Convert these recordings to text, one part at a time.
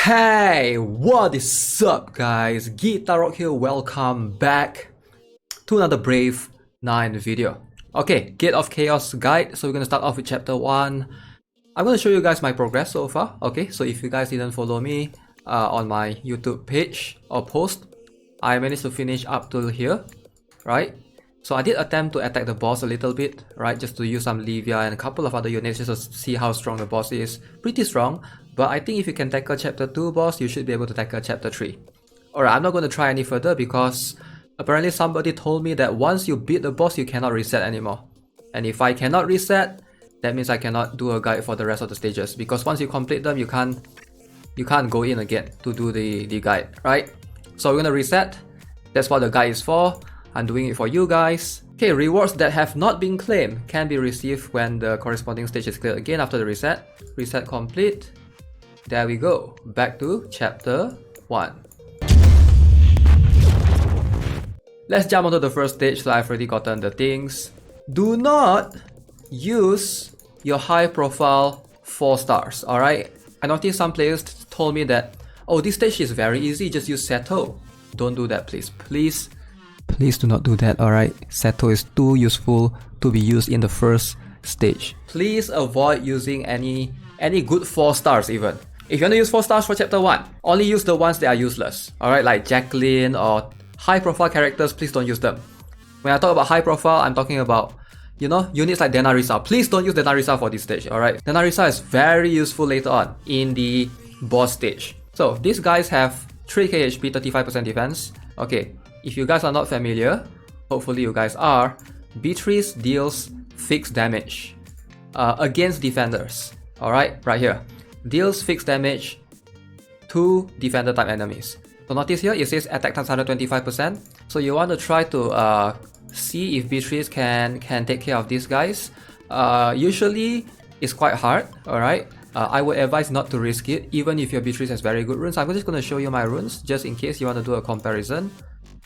Hey, what is up guys? Gitarok here, welcome back to another Brave 9 video. Okay, Gate of Chaos guide. So we're gonna start off with chapter 1. I'm gonna show you guys my progress so far. Okay, so if you guys didn't follow me on my YouTube page or post, I managed to finish up till here, right? So I did attempt to attack the boss a little bit, right? Just to use some Livia and a couple of other units just to see how strong the boss is. Pretty strong, but I think if you can tackle chapter 2 boss, you should be able to tackle chapter 3. Alright, I'm not going to try any further because apparently somebody told me that once you beat the boss, you cannot reset anymore. And if I cannot reset, that means I cannot do a guide for the rest of the stages. Because once you complete them, you can't go in again to do the guide, right? So we're going to reset. That's what the guide is for. I'm doing it for you guys. Okay, rewards that have not been claimed can be received when the corresponding stage is cleared again after the reset. Reset complete. There we go. Back to chapter 1. Let's jump onto the first stage. So I've already gotten the things. Do not use your high profile 4 stars, alright? I noticed some players told me that, oh, this stage is very easy, just use Seto. Don't do that, please. Please do not do that, alright? Seto is too useful to be used in the first stage. Please avoid using any good 4 stars even. If you want to use 4 stars for chapter 1, only use the ones that are useless. Alright, like Jacqueline or high profile characters, please don't use them. When I talk about high profile, I'm talking about, you know, units like Denarisa. Please don't use Denarisa for this stage, alright? Denarisa is very useful later on in the boss stage. So, these guys have 3k HP, 35% defense. Okay. If you guys are not familiar, hopefully you guys are, Beatrice deals fixed damage against defenders. Alright, right here. Deals fixed damage to defender type enemies. So notice here it says attack times 125%. So you want to try to see if Beatrice can take care of these guys. Usually it's quite hard, alright. I would advise not to risk it, even if your Beatrice has very good runes. I'm just going to show you my runes, just in case you want to do a comparison.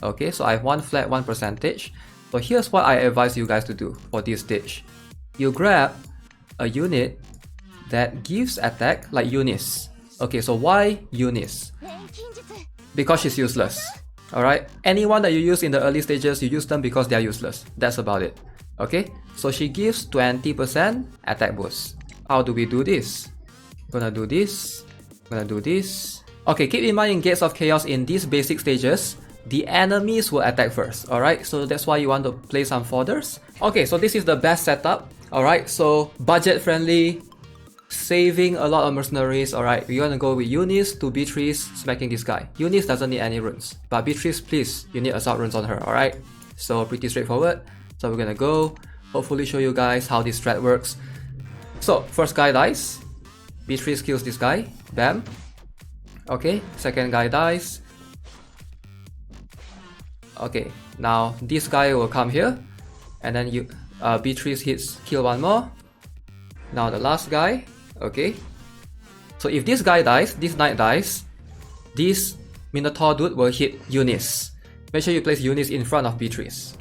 Okay, so I have 1 flat, 1%. So here's what I advise you guys to do for this stage. You grab a unit that gives attack like Eunice. Okay, so why Eunice? Because she's useless. Alright, anyone that you use in the early stages, you use them because they're useless. That's about it. Okay, so she gives 20% attack boost. How do we do this? Gonna do this, gonna do this. Okay, keep in mind in Gates of Chaos in these basic stages, the enemies will attack first, alright? So that's why you want to play some fodders. Okay, so this is the best setup, alright? So budget friendly, saving a lot of mercenaries, alright? We're gonna go with Eunice to Beatrice, smacking this guy. Eunice doesn't need any runes, but Beatrice, please, you need assault runes on her, alright? So pretty straightforward. So we're gonna go, hopefully show you guys how this strat works. So, first guy dies. Beatrice kills this guy, bam. Okay, second guy dies. Okay, now this guy will come here, and then Beatrice kill one more. Now the last guy, okay. So if this guy dies, this knight dies, this Minotaur dude will hit Eunice. Make sure you place Eunice in front of Beatrice.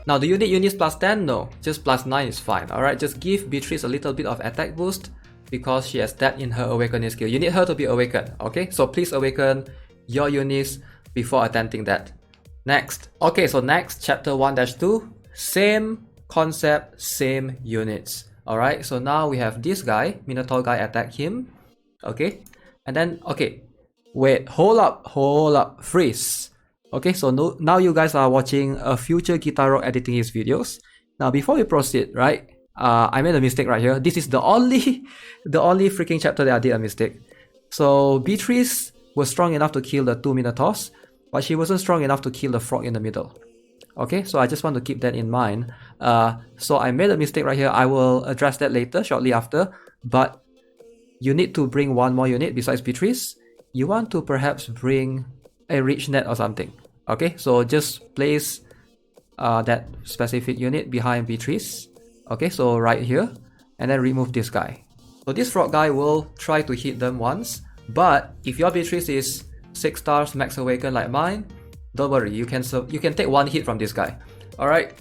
Now do you need Eunice plus 10? No, just plus 9 is fine, alright. Just give Beatrice a little bit of attack boost because she has that in her awakening skill. You need her to be awakened, okay? So please awaken your Eunice before attempting that. Next. Okay, so next, chapter 1-2, same concept, same units. Alright, so now we have this guy, Minotaur guy, attack him. Okay, and then, okay, wait, hold up, freeze. Okay, so now you guys are watching a future Gitarok editing his videos. Now before we proceed, right, I made a mistake right here. This is the only freaking chapter that I did a mistake. So Beatrice was strong enough to kill the 2 Minotaurs, but she wasn't strong enough to kill the frog in the middle. Okay, so I just want to keep that in mind. So I made a mistake right here. I will address that later, shortly after. But you need to bring one more unit besides Beatrice. You want to perhaps bring a Rich Net or something. Okay, so just place that specific unit behind Beatrice. Okay, so right here. And then remove this guy. So this frog guy will try to hit them once. But if your Beatrice is 6 stars max awaken like mine, don't worry, you can take 1 hit from this guy. Alright.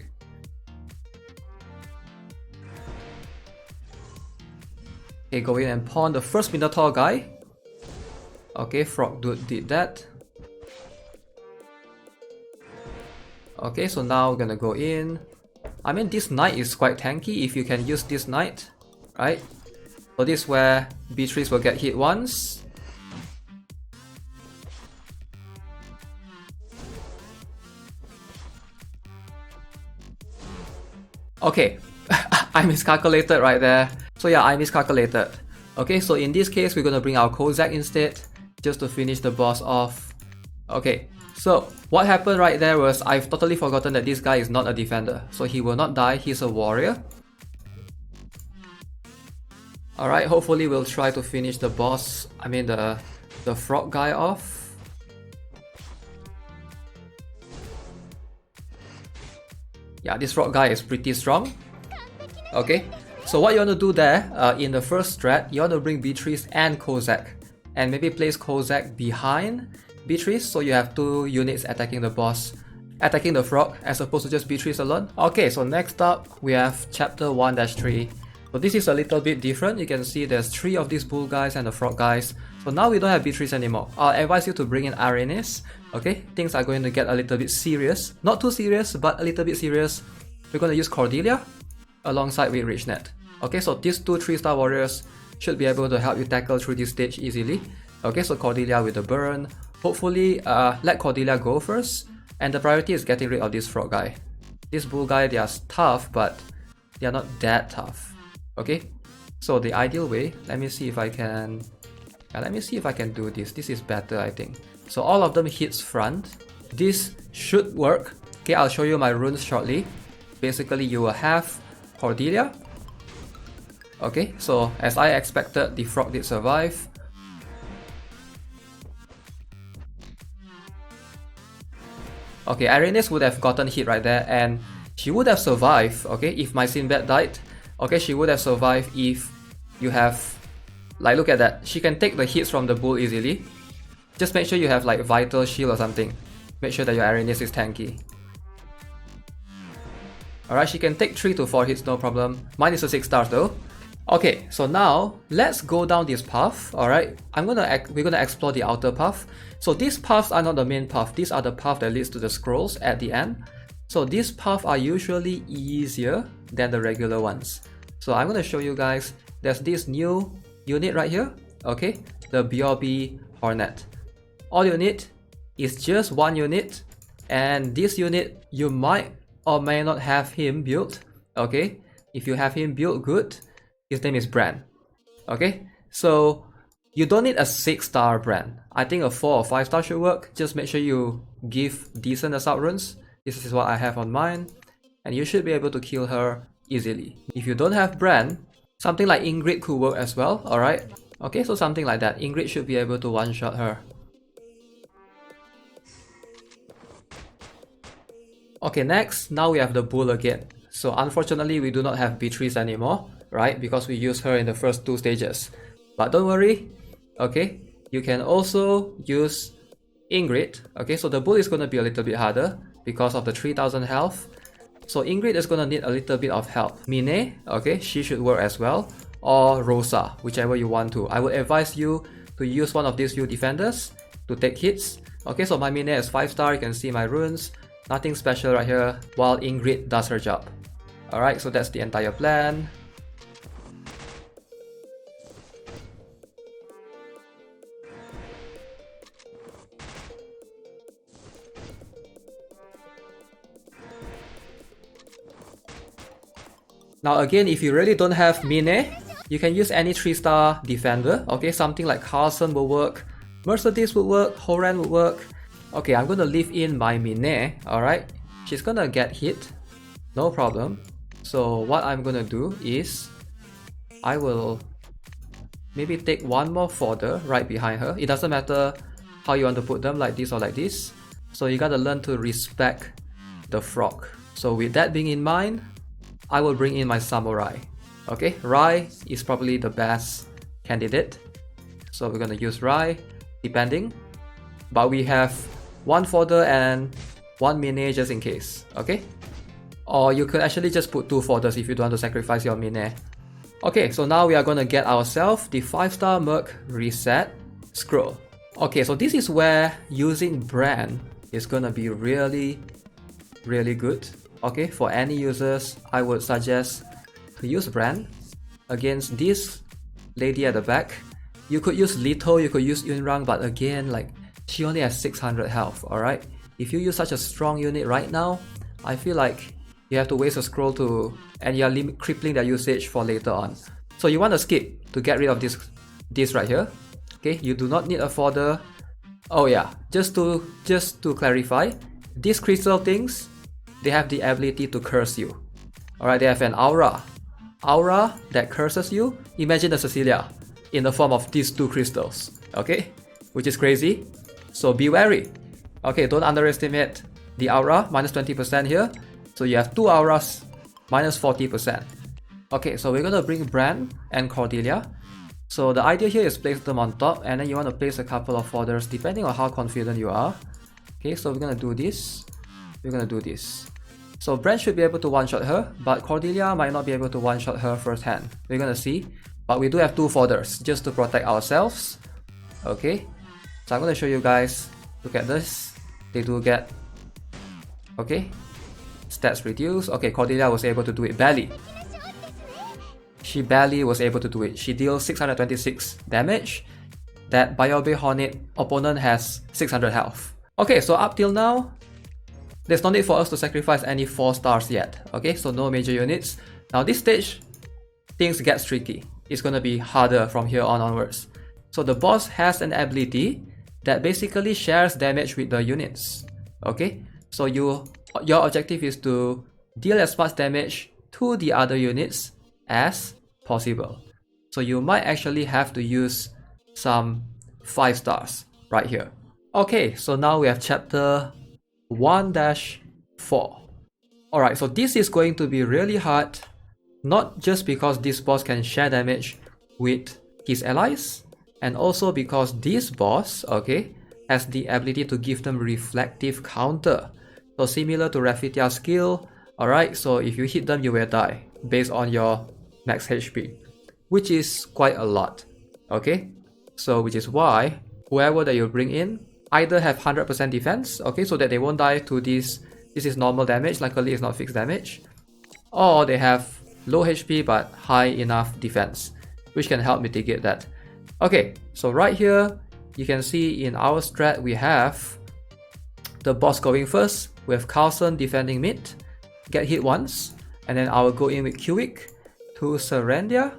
Okay, go in and pawn the first Minotaur guy. Okay, Frog Dude did that. Okay, so now we're gonna go in. I mean, this knight is quite tanky if you can use this knight, right? So this is where Beatrice will get hit once. Okay, I miscalculated right there. So yeah, I miscalculated. Okay, so in this case, we're gonna bring our Kozak instead, just to finish the boss off. Okay, so what happened right there was I've totally forgotten that this guy is not a defender. So he will not die, he's a warrior. Alright, hopefully we'll try to finish the boss, I mean the frog guy off. Yeah, this frog guy is pretty strong. Okay, so what you want to do there, in the first strat, you want to bring Beatrice and Kozak. And maybe place Kozak behind Beatrice, so you have 2 units attacking the boss, attacking the frog, as opposed to just Beatrice alone. Okay, so next up, we have chapter 1-3. So this is a little bit different. You can see there's 3 of these bull guys and the frog guys. So now we don't have Beatrice anymore. I'll advise you to bring in Arenis. Okay, things are going to get a little bit serious. Not too serious, but a little bit serious. We're going to use Cordelia alongside with Richnet. Okay, so these 2 3-star warriors should be able to help you tackle through this stage easily. Okay, so Cordelia with the burn. Hopefully, let Cordelia go first. And the priority is getting rid of this frog guy. This bull guy, they are tough, but they are not that tough. Okay, so the ideal way, let me see if I can do this. This is better, I think. So all of them hits front. This should work. Okay, I'll show you my runes shortly. Basically, you will have Cordelia. Okay, so as I expected, the frog did survive. Okay, Arenis would have gotten hit right there, and she would have survived, okay, if my Sinbad died. Okay, she would have survived if you have, like, look at that. She can take the hits from the bull easily. Just make sure you have like Vital Shield or something. Make sure that your Arenis is tanky. Alright, she can take 3 to 4 hits, no problem. Mine is a 6 stars though. Okay, so now let's go down this path. Alright, we're gonna explore the outer path. So these paths are not the main path. These are the path that leads to the scrolls at the end. So these paths are usually easier than the regular ones. So I'm gonna show you guys. There's this new unit right here. Okay, the BRB Hornet. All you need is just 1 unit, and this unit you might or may not have him built. Okay, if you have him built, good. His name is Bran. Okay, so you don't need a 6-star Bran. I think a 4 or 5-star should work. Just make sure you give decent assault runes. This is what I have on mine, and you should be able to kill her easily. If you don't have Bran, something like Ingrid could work as well. Alright, okay, so something like that. Ingrid should be able to one-shot her. Okay, next, now we have the bull again. So unfortunately, we do not have Beatrice anymore, right? Because we used her in the first 2 stages. But don't worry, okay? You can also use Ingrid. Okay, so the bull is going to be a little bit harder because of the 3000 health. So Ingrid is going to need a little bit of help. Mine, okay, she should work as well. Or Rosa, whichever you want to. I would advise you to use one of these few defenders to take hits. Okay, so my Mine is 5-star, you can see my runes. Nothing special right here, while Ingrid does her job. Alright, so that's the entire plan. Now again, if you really don't have Mine, you can use any 3-star defender. Okay, something like Carlson will work, Mercedes will work, Horan will work. Okay, I'm gonna leave in my Mine, alright? She's gonna get hit, no problem. So what I'm gonna do is, I will maybe take 1 more fodder right behind her. It doesn't matter how you want to put them, like this or like this. So you gotta learn to respect the frog. So with that being in mind, I will bring in my Samurai. Okay, Rai is probably the best candidate. So we're gonna use Rai, depending. But we have 1 fodder and 1 Mine just in case, okay? Or you could actually just put 2 fodders if you don't want to sacrifice your Mine. Okay, so now we are gonna get ourselves the 5-star Merc Reset Scroll. Okay, so this is where using Brand is gonna be really good. Okay, for any users, I would suggest to use Brand against this lady at the back. You could use Lito, you could use Yunrang, but again, like, she only has 600 health, alright? If you use such a strong unit right now, I feel like you have to waste a scroll to, and you are crippling their usage for later on. So you want to skip to get rid of this right here. Okay, you do not need a fodder. Oh yeah, just to clarify, these crystal things, they have the ability to curse you. Alright, they have an aura that curses you. Imagine the Cecilia in the form of these two crystals, okay? Which is crazy. So be wary. Okay, don't underestimate the aura, minus 20% here. So you have two auras, minus 40%. Okay, so we're gonna bring Brand and Cordelia. So the idea here is place them on top, and then you want to place a couple of fodders depending on how confident you are. Okay, so we're gonna do this. We're gonna do this. So Brand should be able to one-shot her, but Cordelia might not be able to one-shot her firsthand. We're gonna see. But we do have two fodders just to protect ourselves. Okay, so I'm gonna show you guys. Look at this. They do get, okay, stats reduced. Okay, Cordelia was able to do it barely. She barely was able to do it. She deals 626 damage. That Biobe Hornet opponent has 600 health. Okay, so up till now, there's no need for us to sacrifice any 4 stars yet. Okay, so no major units. Now this stage, things get tricky. It's gonna be harder from here on onwards. So the boss has an ability that basically shares damage with the units. Okay, so your objective is to deal as much damage to the other units as possible. So you might actually have to use some 5 stars right here. Okay, so now we have chapter 1-4. Alright, so this is going to be really hard, not just because this boss can share damage with his allies, and also because this boss, okay, has the ability to give them reflective counter. So similar to Raphitia's skill, alright, so if you hit them, you will die based on your max HP, which is quite a lot, okay? So which is why whoever that you bring in either have 100% defense, okay, so that they won't die to this is normal damage, luckily it's not fixed damage, or they have low HP but high enough defense, which can help mitigate that. Okay, so right here, you can see in our strat we have the boss going first, we have Carlson defending mid, get hit once, and then I will go in with Kiwick to Serendia.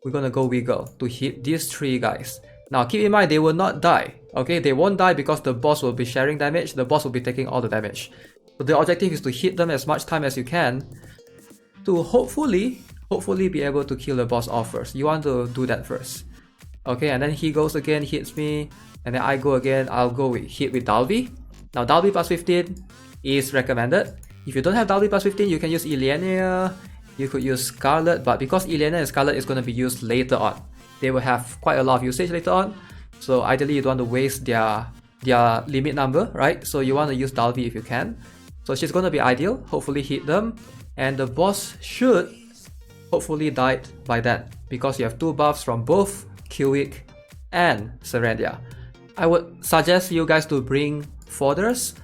We're gonna go Wiggle to hit these 3 guys. Now keep in mind, they will not die, okay? They won't die because the boss will be sharing damage, the boss will be taking all the damage. So the objective is to hit them as much time as you can to hopefully be able to kill the boss off first. You want to do that first. Okay, and then he goes again, hits me, and then I go again, I'll go with hit with Dalby. Now Dalby plus 15 is recommended. If you don't have Dalby plus 15, you can use Iliana, you could use Scarlet, but because Iliana and Scarlet is going to be used later on, they will have quite a lot of usage later on, so ideally you don't want to waste their limit number, right? So you want to use Dalby if you can. So she's going to be ideal, hopefully hit them, and the boss should hopefully die by that, because you have 2 buffs from both Kiwick and Serendia. I would suggest you guys to bring fodders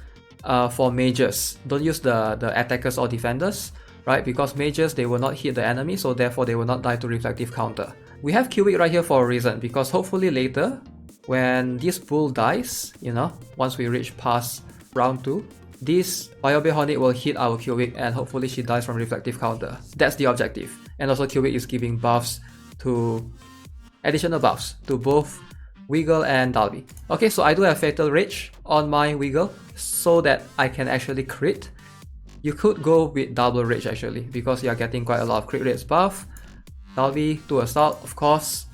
for mages. Don't use the attackers or defenders, right? Because mages, they will not hit the enemy, so therefore they will not die to reflective counter. We have Kiwick right here for a reason, because hopefully later, when this bull dies, you know, once we reach past round 2, this Biobe Hornet will hit our Kiwick and hopefully she dies from reflective counter. That's the objective. And also Kiwick is giving buffs to, additional buffs to both Wiggle and Dalby. Okay, so I do have Fatal Rage on my Wiggle so that I can actually crit. You could go with double Rage actually, because you are getting quite a lot of crit rates buff. Dalby to Assault, of course,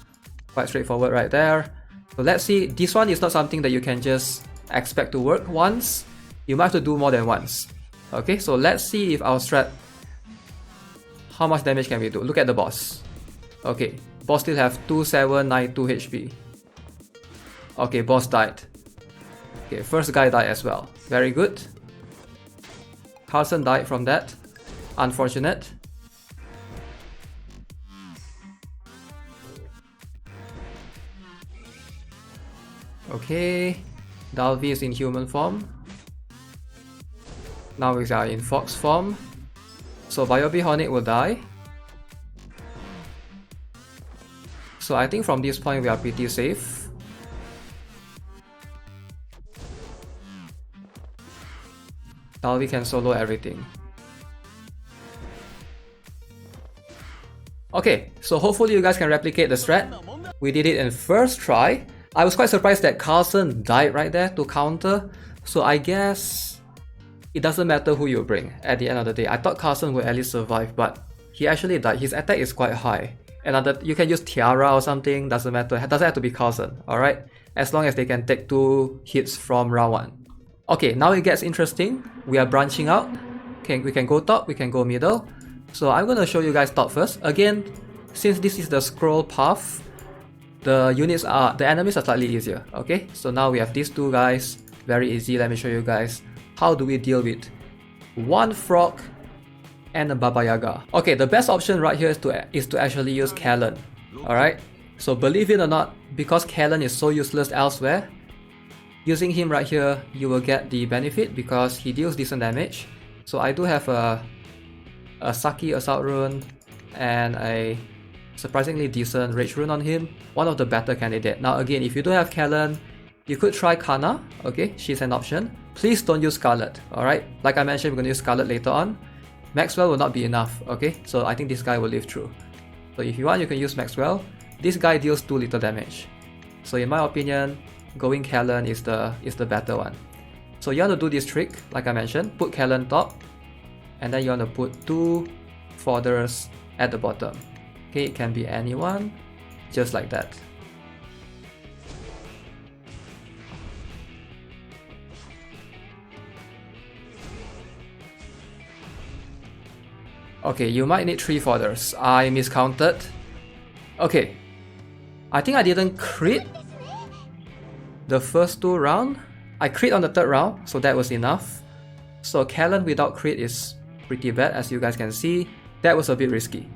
quite straightforward right there. So let's see, this one is not something that you can just expect to work once. You might have to do more than once. Okay, so let's see if our strat, how much damage can we do? Look at the boss. Okay, boss still have 2792 HP. Okay, boss died. Okay, first guy died as well. Very good. Carlson died from that. Unfortunate. Okay, Dalvi is in human form. Now we are in fox form. So Biobihonic will die. So I think from this point we are pretty safe. Dalvi can solo everything. Okay, so hopefully you guys can replicate the strat. We did it in first try. I was quite surprised that Carlsen died right there to counter. So I guess it doesn't matter who you bring at the end of the day. I thought Carlsen would at least survive, but he actually died. His attack is quite high. And you can use Tiara or something, doesn't matter. It doesn't have to be Carlsen, alright? As long as they can take 2 hits from round 1. Okay, now it gets interesting. We are branching out. Okay, we can go top, we can go middle. So I'm going to show you guys top first. Again, since this is the scroll path, the enemies are slightly easier. Okay, so now we have these 2 guys. Very easy. Let me show you guys how do we deal with 1 frog and a Baba Yaga. Okay, the best option right here is to actually use Kellen. Alright, so believe it or not, because Kellen is so useless elsewhere, using him right here, you will get the benefit because he deals decent damage. So I do have a Saki Assault Rune and a surprisingly decent Rage Rune on him. One of the better candidate. Now again, if you don't have Kellen, you could try Kana. Okay, she's an option. Please don't use Scarlet. Alright, like I mentioned, we're going to use Scarlet later on. Maxwell will not be enough. Okay, so I think this guy will live through. So if you want, you can use Maxwell. This guy deals too little damage. So in my opinion, going Kellen is the better one. So you want to do this trick, like I mentioned, put Kellen top, and then you want to put 2 fodders at the bottom. Okay, it can be anyone, just like that. Okay, you might need 3 fodders. I miscounted. Okay, I think I didn't crit the first 2 rounds. I crit on the 3rd round, so that was enough. So Kellen without crit is pretty bad, as you guys can see. That was a bit risky.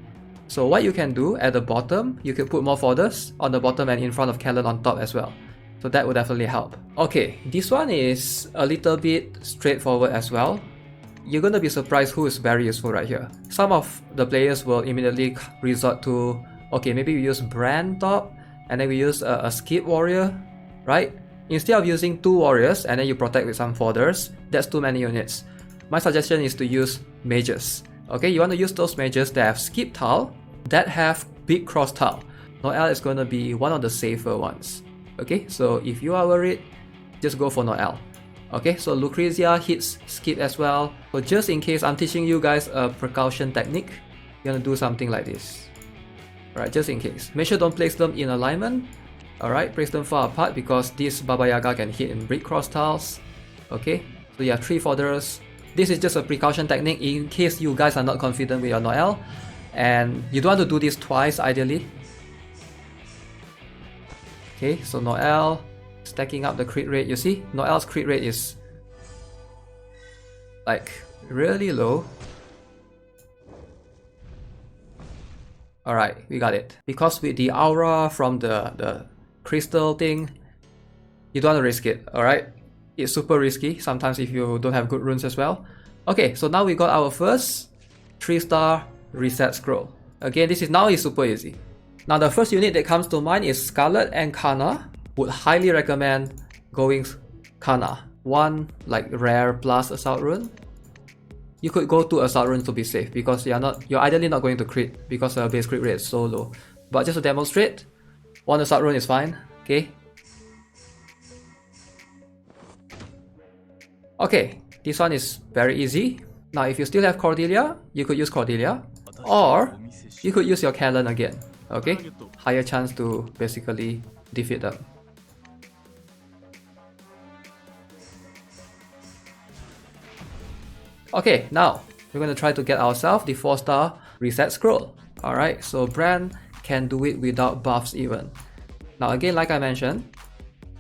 So what you can do at the bottom, you can put more fodders on the bottom and in front of Kellen on top as well. So that would definitely help. Okay, this one is a little bit straightforward as well. You're gonna be surprised who is very useful right here. Some of the players will immediately resort to, okay, maybe we use Brand top, and then we use a skip warrior, right? Instead of using 2 warriors and then you protect with some fodders, that's too many units. My suggestion is to use mages. Okay, you want to use those mages that have skip tile, that have big cross tile. Noelle is going to be one of the safer ones. Okay, so if you are worried, just go for Noelle. Okay, so Lucrezia hits skip as well. So just in case, I'm teaching you guys a precaution technique. You're going to do something like this. Alright, just in case. Make sure don't place them in alignment. Alright, place them far apart because this Baba Yaga can hit in brick cross tiles. Okay, so you have 3 fodders. This is just a precaution technique in case you guys are not confident with your Noelle. And you don't want to do this twice ideally. Okay, so Noelle, stacking up the crit rate. You see, Noelle's crit rate is like really low. Alright, we got it. Because with the aura from the crystal thing, you don't want to risk it, alright? It's super risky, sometimes if you don't have good runes as well. Okay, so now we got our first 3-star reset scroll. Again, this is super easy. Now the first unit that comes to mind is Scarlet and Kana. Would highly recommend going Kana. 1 like rare plus assault rune. You could go to assault rune to be safe because you're ideally not going to crit because your base crit rate is so low. But just to demonstrate, 1 assault rune is fine. Okay. Okay, this one is very easy. Now if you still have Cordelia, you could use Cordelia. Or you could use your Kellen again. Okay, higher chance to basically defeat them. Okay, now we're going to try to get ourselves the 4-star reset scroll. Alright, so Brand can do it without buffs even. Now again, like I mentioned,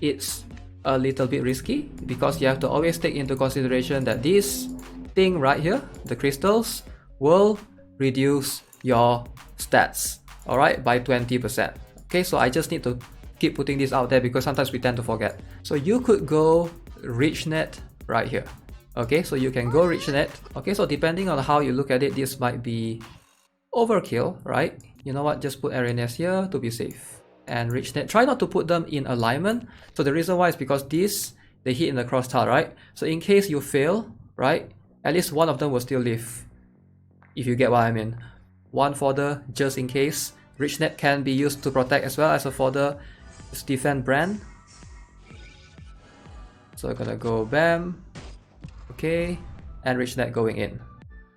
it's a little bit risky because you have to always take into consideration that this thing right here, the crystals, will reduce your stats, alright, by 20%. Okay, so I just need to keep putting this out there because sometimes we tend to forget. So you could go RichNet right here. Okay, so you can go RichNet. Okay, so depending on how you look at it, this might be overkill, right? You know what, just put Arenas here to be safe. And RichNet, try not to put them in alignment. So the reason why is because this, they hit in the cross tile, right? So in case you fail, right, at least one of them will still live. If you get what I mean. One fodder just in case. RichNet can be used to protect as well as a fodder. Just defend Brand. So I'm gonna go bam. Okay, and RichNet going in.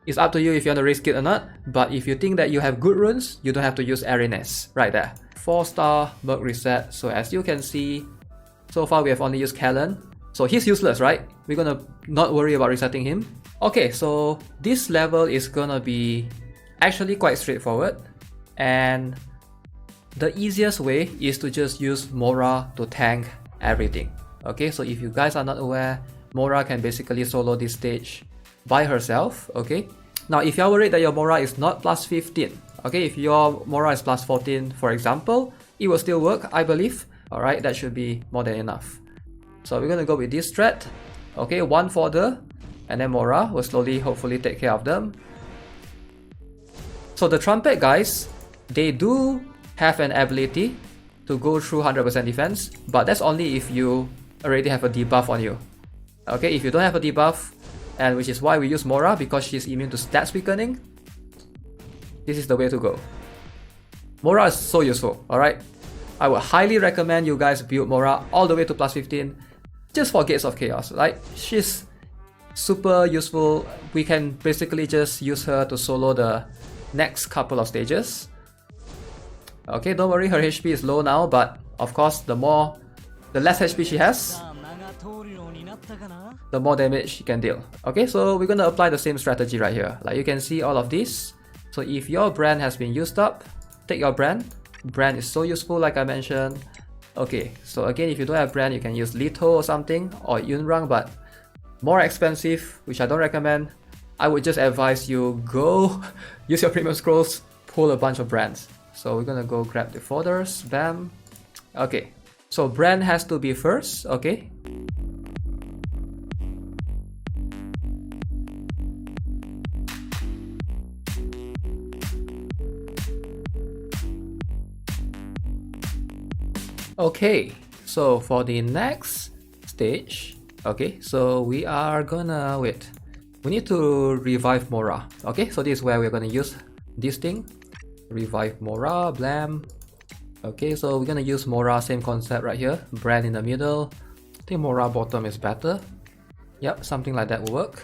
It's up to you if you want to risk it or not, but if you think that you have good runes, you don't have to use Arenas right there. 4-star Merc reset. So as you can see, so far we have only used Callan. So he's useless, right? We're gonna not worry about resetting him. Okay, so this level is gonna be actually quite straightforward. And the easiest way is to just use Mora to tank everything. Okay, so if you guys are not aware, Mora can basically solo this stage by herself. Okay, now if you're worried that your Mora is not plus 15, okay, if your Mora is plus 14 for example, it will still work, I believe. Alright, that should be more than enough. So we're gonna go with this strat. Okay, one fodder, and then Mora will slowly hopefully take care of them. So the Trumpet guys, they do have an ability to go through 100% defense, but that's only if you already have a debuff on you. Okay, if you don't have a debuff, and which is why we use Mora, because she's immune to stats weakening, this is the way to go. Mora is so useful, alright? I would highly recommend you guys build Mora all the way to plus 15 just for Gates of Chaos. Like, she's super useful. We can basically just use her to solo the next couple of stages. Okay, don't worry, her HP is low now, but of course the less HP she has, the more damage she can deal. Okay, so we're gonna apply the same strategy right here. Like you can see all of this. So if your Brand has been used up, take your Brand. Brand is so useful like I mentioned. Okay, so again, if you don't have Brand, you can use Leto or something, or Yunrang, but more expensive, which I don't recommend. I would just advise you go use your premium scrolls, pull a bunch of Brands. So we're gonna go grab the fodders, bam. Okay, so Brand has to be first, okay. Okay, so for the next stage, okay, so we are gonna wait. We need to revive Mora. Okay, so this is where we're gonna use this thing. Revive Mora, blam. Okay, so we're gonna use Mora, same concept right here. Brand in the middle. I think Mora bottom is better. Yep, something like that will work.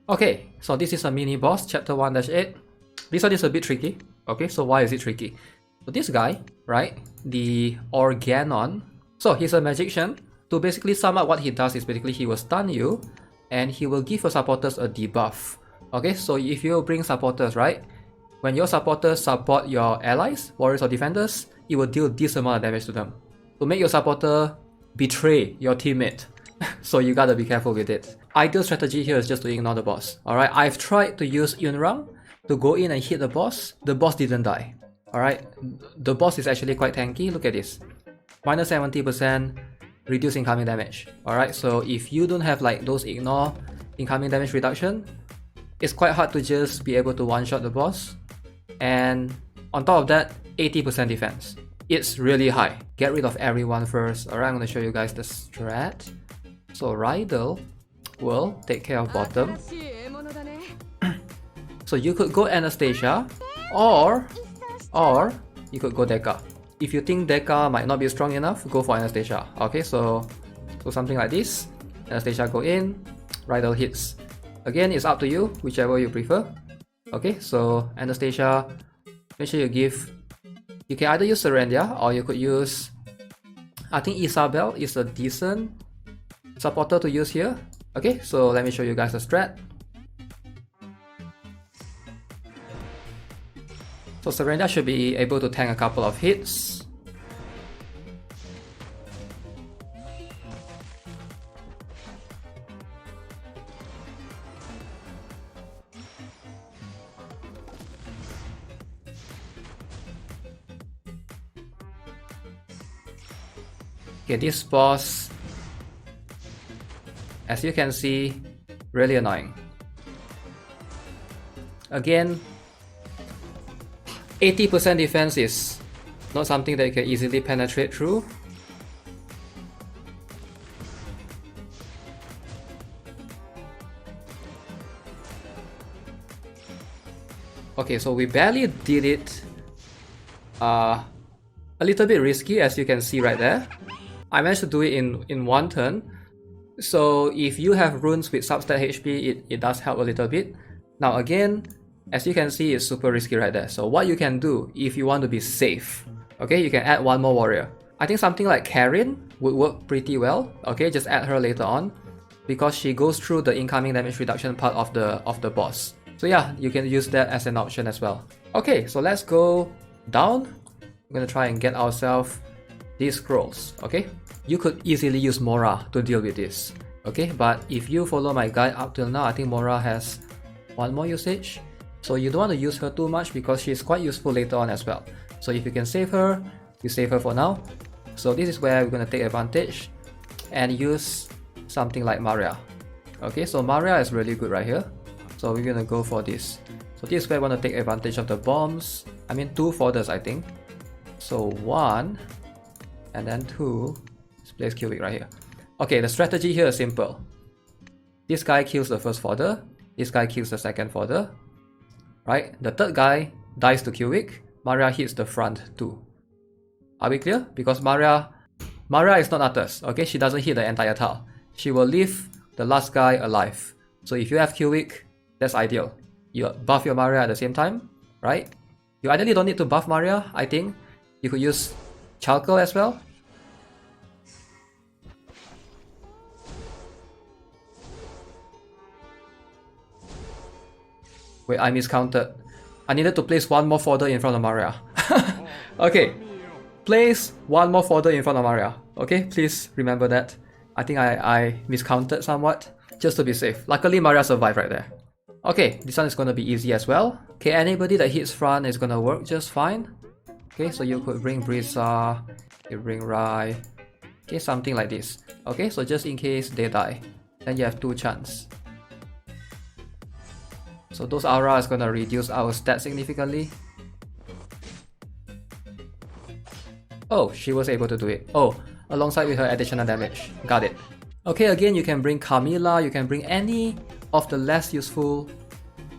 Okay, so this is a mini boss, chapter 1-8. This one is a bit tricky. Okay, so why is it tricky? So this guy, right, the Organon, so he's a magician. To basically sum up what he does is basically he will stun you and he will give your supporters a debuff. Okay, so if you bring supporters, right, when your supporters support your allies, warriors or defenders, it will deal this amount of damage to them. To make your supporter betray your teammate. So you gotta be careful with it. Ideal strategy here is just to ignore the boss. Alright, I've tried to use Yunrang to go in and hit the boss. The boss didn't die. Alright, the boss is actually quite tanky. Look at this. Minus 70%, reduce incoming damage. Alright, so if you don't have like those ignore incoming damage reduction, it's quite hard to just be able to one-shot the boss. And on top of that, 80% defense. It's really high. Get rid of everyone first. Alright, I'm gonna show you guys the strat. So Rydell will take care of bottom. So you could go Anastasia, or you could go Dekka. If you think Dekka might not be strong enough, go for Anastasia. Okay, so something like this. Anastasia go in, Rydell hits. Again, it's up to you, whichever you prefer. Okay, so Anastasia, make sure you can either use Serendia or you could use, I think Isabel is a decent supporter to use here. Okay, so let me show you guys the strat. So Serendia should be able to tank a couple of hits. Okay, this boss, as you can see, really annoying. Again, 80% defense is not something that you can easily penetrate through. Okay, so we barely did it. A little bit risky, as you can see right there. I managed to do it in one turn. So if you have runes with substat HP, it does help a little bit. Now again, as you can see, it's super risky right there. So what you can do if you want to be safe, okay, you can add one more warrior. I think something like Karin would work pretty well. Okay, just add her later on because she goes through the incoming damage reduction part of the boss. So yeah, you can use that as an option as well. Okay, so let's go down. I'm gonna try and get ourselves these scrolls. Okay, you could easily use Mora to deal with this. Okay, but if you follow my guide up till now, I think Mora has one more usage. So you don't want to use her too much because she's quite useful later on as well. So if you can save her, you save her for now. So this is where we're gonna take advantage and use something like Maria. Okay, so Maria is really good right here. So we're gonna go for this. So this is where we want to take advantage of the bombs. I mean 2 fodders, I think. So 1 and then 2. Let's place Cubic right here. Okay, the strategy here is simple. This guy kills the first fodder. This guy kills the second fodder. Right? The third guy dies to Cubic. Maria hits the front too. Are we clear? Because Maria is not Arthas. Okay, she doesn't hit the entire tile. She will leave the last guy alive. So if you have Cubic, that's ideal. You buff your Maria at the same time, right? You ideally don't need to buff Maria, I think. You could use Chalkel as well. Wait, I miscounted. I needed to place one more fodder in front of Maria. Okay, place one more fodder in front of Maria. Okay, please remember that. I think I miscounted somewhat, just to be safe. Luckily, Maria survived right there. Okay, this one is gonna be easy as well. Okay, anybody that hits front is gonna work just fine. Okay, so you could bring Brisa, you bring Rai. Okay, something like this. Okay, so just in case they die, then you have 2 chance. So those aura is gonna reduce our stats significantly. Oh, she was able to do it. Oh, alongside with her additional damage. Got it. Okay, again, you can bring Camilla, you can bring any of the less useful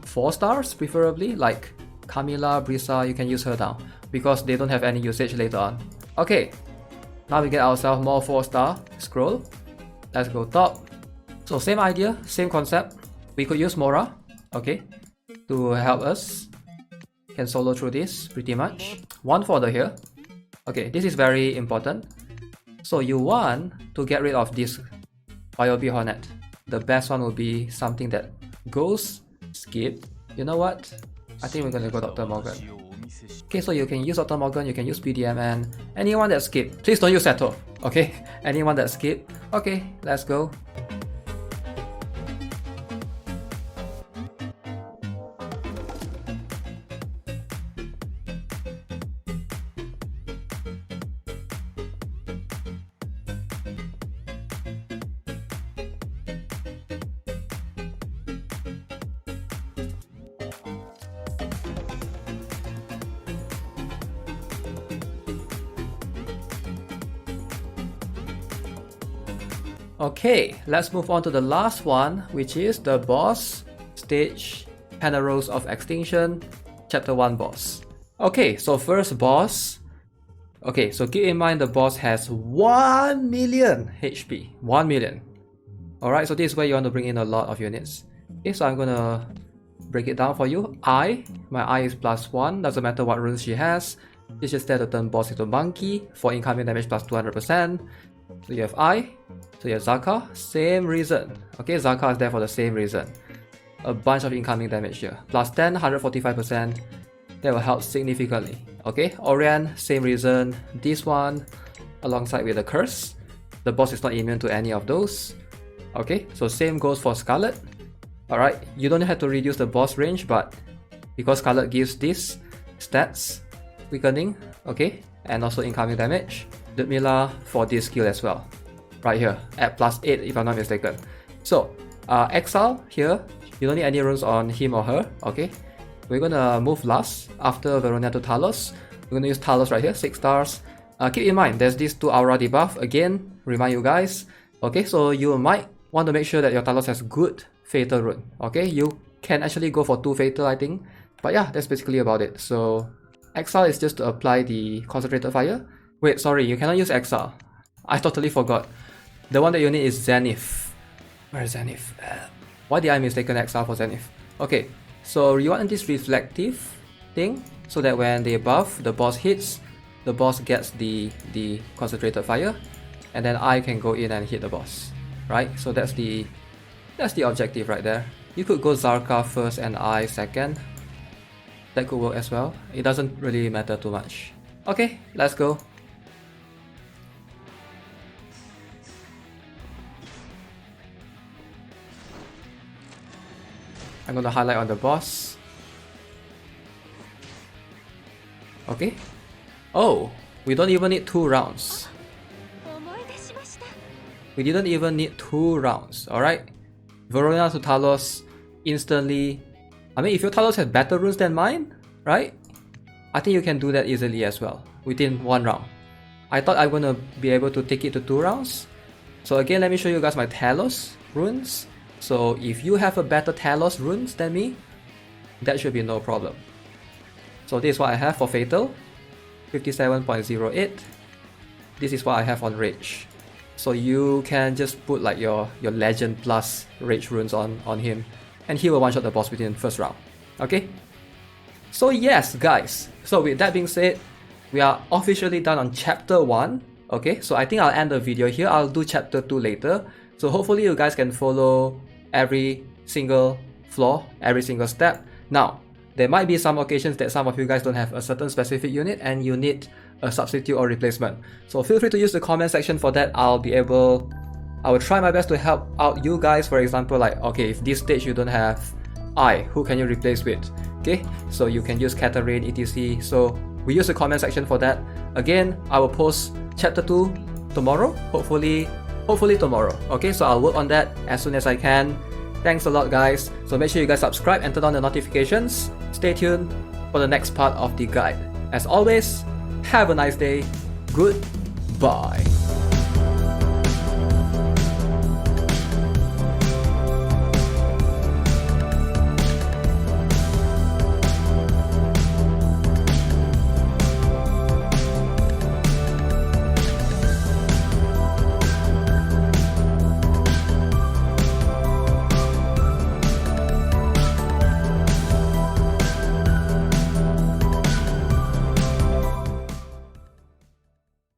4 stars, preferably, like Camilla, Brisa, you can use her now, because they don't have any usage later on. Okay, now we get ourselves more 4-star scroll. Let's go top. So same idea, same concept. We could use Mora, okay, to help us. Can solo through this, pretty much. 1 fodder here. Okay, this is very important. So you want to get rid of this BioB Hornet. The best one will be something that goes skip. You know what? I think we're gonna go Dr. Morgan. Okay, so you can use Dr. Morgan, you can use BDMN, anyone that skip. Please don't use Seto, okay? Anyone that skip. Okay, let's go. Okay, let's move on to the last one, which is the boss stage, Penarose of Extinction, Chapter 1 boss. Okay, so first boss. Okay, so keep in mind the boss has 1 million HP. 1 million. Alright, so this is where you want to bring in a lot of units. Okay, so I'm gonna break it down for you. My I is +1, doesn't matter what runes she has. It's just there to turn boss into monkey for incoming damage plus 200%. So you have I, so you have Zaka, same reason. Okay, Zaka is there for the same reason. A bunch of incoming damage here. Plus 10, 145%. That will help significantly. Okay, Orion, same reason. This one, alongside with the Curse. The boss is not immune to any of those. Okay, so same goes for Scarlet. Alright, you don't have to reduce the boss range, but because Scarlet gives this stats, weakening, okay, and also incoming damage. Ludmilla for this skill as well. Right here, at +8 if I'm not mistaken. So, Exile here, you don't need any runes on him or her, okay? We're gonna move last after Verona to Talos. We're gonna use Talos right here, 6 stars. Keep in mind, there's this 2 aura debuff. Again, remind you guys. Okay, so you might want to make sure that your Talos has good Fatal rune. Okay, you can actually go for 2 Fatal, I think. But yeah, that's basically about it. So, Exile is just to apply the Concentrated Fire. Wait, sorry, you cannot use Exile. I totally forgot. The one that you need is Zenith. Where is Zenith? Why did I mistaken Exile for Zenith? Okay, so you want this reflective thing so that when they buff, the boss hits, the boss gets the concentrated fire, and then I can go in and hit the boss. Right? So that's the objective right there. You could go Zarka first and I second. That could work as well. It doesn't really matter too much. Okay, let's go. I'm gonna highlight on the boss. Okay. Oh, we don't even need 2 rounds. We didn't even need 2 rounds, alright? Verona to Talos instantly. I mean, if your Talos has better runes than mine, right? I think you can do that easily as well, within 1 round. I thought I'm gonna be able to take it to 2 rounds. So again, let me show you guys my Talos runes. So if you have a better Talos runes than me, that should be no problem. So this is what I have for Fatal, 57.08. This is what I have on Rage. So you can just put like your Legend plus Rage runes on him, and he will one-shot the boss within the first round. Okay? So yes, guys. So with that being said, we are officially done on Chapter 1. Okay, so I think I'll end the video here. I'll do Chapter 2 later. So hopefully you guys can follow every single floor, every single step. Now, there might be some occasions that some of you guys don't have a certain specific unit and you need a substitute or replacement. So feel free to use the comment section for that. I will try my best to help out you guys. For example, like, okay, if this stage you don't have who can you replace with? Okay, so you can use Katarine, etc. So we use the comment section for that. Again, I will post Chapter 2 tomorrow, hopefully tomorrow. Okay, so I'll work on that as soon as I can. Thanks a lot, guys. So make sure you guys subscribe and turn on the notifications. Stay tuned for the next part of the guide. As always, have a nice day. Goodbye.